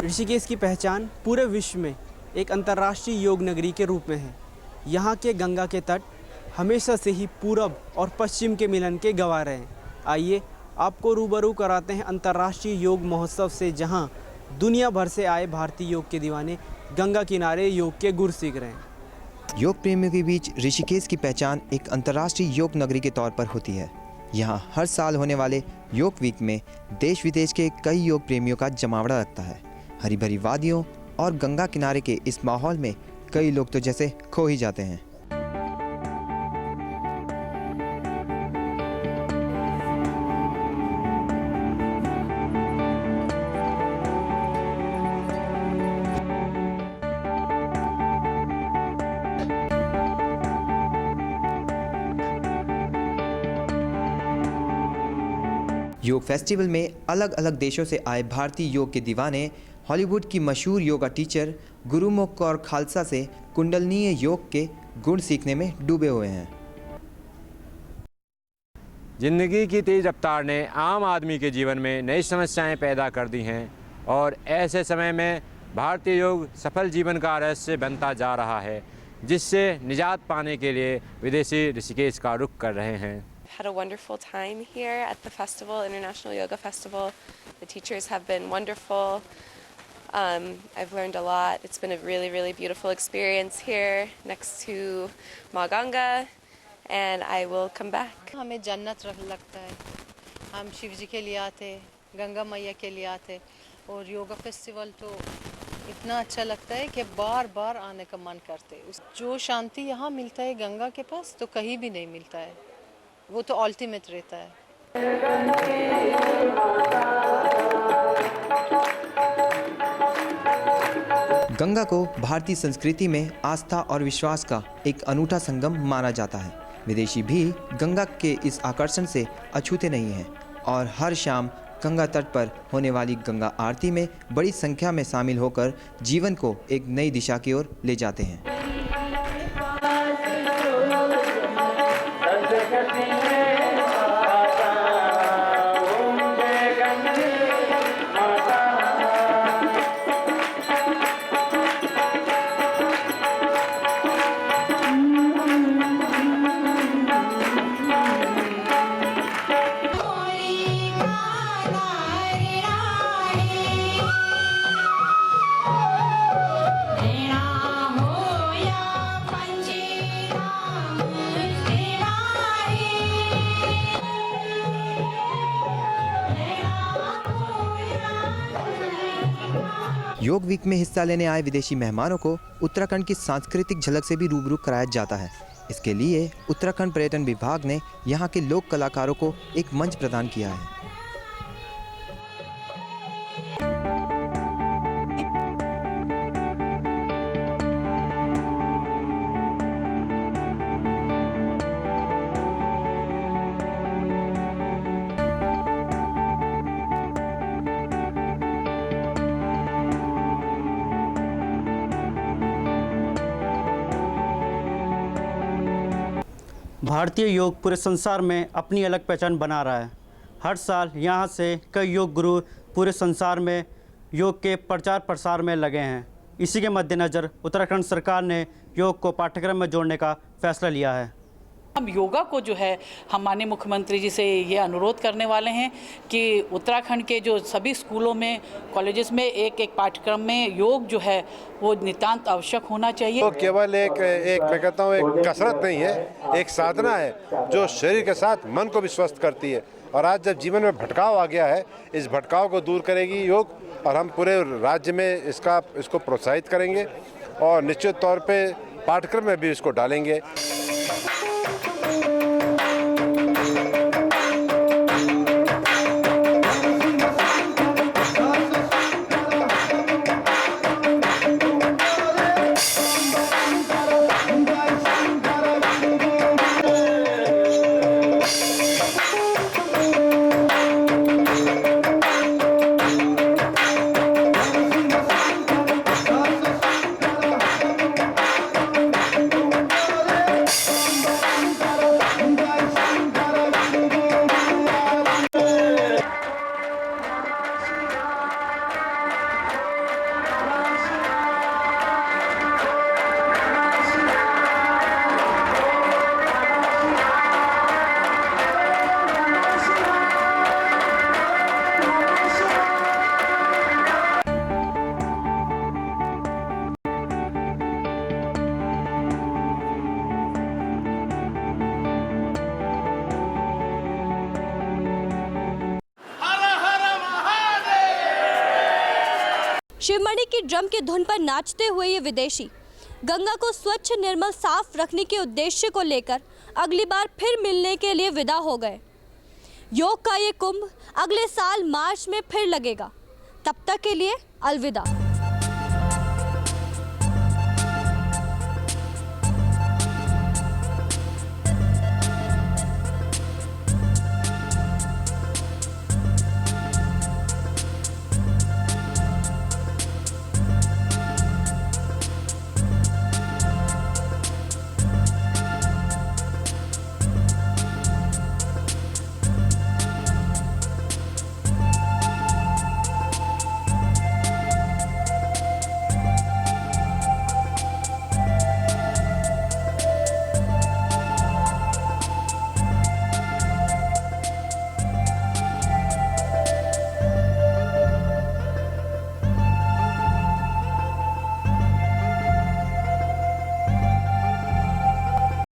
ऋषिकेश की पहचान पूरे विश्व में एक अंतर्राष्ट्रीय योग नगरी के रूप में है। यहाँ के गंगा के तट हमेशा से ही पूरब और पश्चिम के मिलन के गवाह रहे हैं। आइए आपको रूबरू कराते हैं अंतर्राष्ट्रीय योग महोत्सव से, जहाँ दुनिया भर से आए भारतीय योग के दीवाने गंगा किनारे योग के गुर सीख रहे हैं। योग प्रेमियों के बीच ऋषिकेश की पहचान एक अंतर्राष्ट्रीय योग नगरी के तौर पर होती है। यहाँ हर साल होने वाले योग वीक में देश विदेश के कई योग प्रेमियों का जमावड़ा लगता है। हरी भरी वादियों और गंगा किनारे के इस माहौल में कई लोग तो जैसे खो ही जाते हैं। योग फेस्टिवल में अलग अलग देशों से आए भारतीय योग के दीवाने हॉलीवुड की मशहूर योगा टीचर गुरुमुख कौर खालसा से कुंडलनीय योग के गुण सीखने में डूबे हुए हैं। जिंदगी की तेज रफ्तार ने आम आदमी के जीवन में नई समस्याएं पैदा कर दी हैं और ऐसे समय में भारतीय योग सफल जीवन का रहस्य बनता जा रहा है, जिससे निजात पाने के लिए विदेशी ऋषिकेश का रुख कर रहे हैं। Had a wonderful time here at the festival, International Yoga Festival. The teachers have been wonderful. I've learned a lot. It's been a really, really beautiful experience here next to Ma Ganga, and I will come back. हमें जन्नत लगता है। हम शिव जी के लिए आते, गंगा मैया के लिए आते, और योगा फेस्टिवल तो इतना अच्छा लगता है कि बार बार आने का मन करते। जो शांति यहाँ मिलता है गंगा के पास तो कहीं भी नहीं मिलता है। वो तो अल्टीमेट रहता है। गंगा को भारतीय संस्कृति में आस्था और विश्वास का एक अनूठा संगम माना जाता है। विदेशी भी गंगा के इस आकर्षण से अछूते नहीं हैं और हर शाम गंगा तट पर होने वाली गंगा आरती में बड़ी संख्या में शामिल होकर जीवन को एक नई दिशा की ओर ले जाते हैं। योग वीक में हिस्सा लेने आए विदेशी मेहमानों को उत्तराखंड की सांस्कृतिक झलक से भी रूबरू कराया जाता है। इसके लिए उत्तराखंड पर्यटन विभाग ने यहाँ के लोक कलाकारों को एक मंच प्रदान किया है। भारतीय योग पूरे संसार में अपनी अलग पहचान बना रहा है। हर साल यहाँ से कई योग गुरु पूरे संसार में योग के प्रचार प्रसार में लगे हैं। इसी के मद्देनज़र उत्तराखंड सरकार ने योग को पाठ्यक्रम में जोड़ने का फैसला लिया है। हम योगा को जो है हम माननीय मुख्यमंत्री जी से ये अनुरोध करने वाले हैं कि उत्तराखंड के जो सभी स्कूलों में, कॉलेजेस में एक पाठ्यक्रम में योग जो है वो नितांत आवश्यक होना चाहिए। तो केवल एक मैं कहता हूँ एक कसरत नहीं है, एक साधना है जो शरीर के साथ मन को भी स्वस्थ करती है। और आज जब जीवन में भटकाव आ गया है, इस भटकाव को दूर करेगी योग, और हम पूरे राज्य में इसको प्रोत्साहित करेंगे और निश्चित तौर पे पाठ्यक्रम में भी इसको डालेंगे। शिवमणि की ड्रम की धुन पर नाचते हुए ये विदेशी गंगा को स्वच्छ निर्मल साफ रखने के उद्देश्य को लेकर अगली बार फिर मिलने के लिए विदा हो गए। योग का ये कुंभ अगले साल मार्च में फिर लगेगा। तब तक के लिए अलविदा।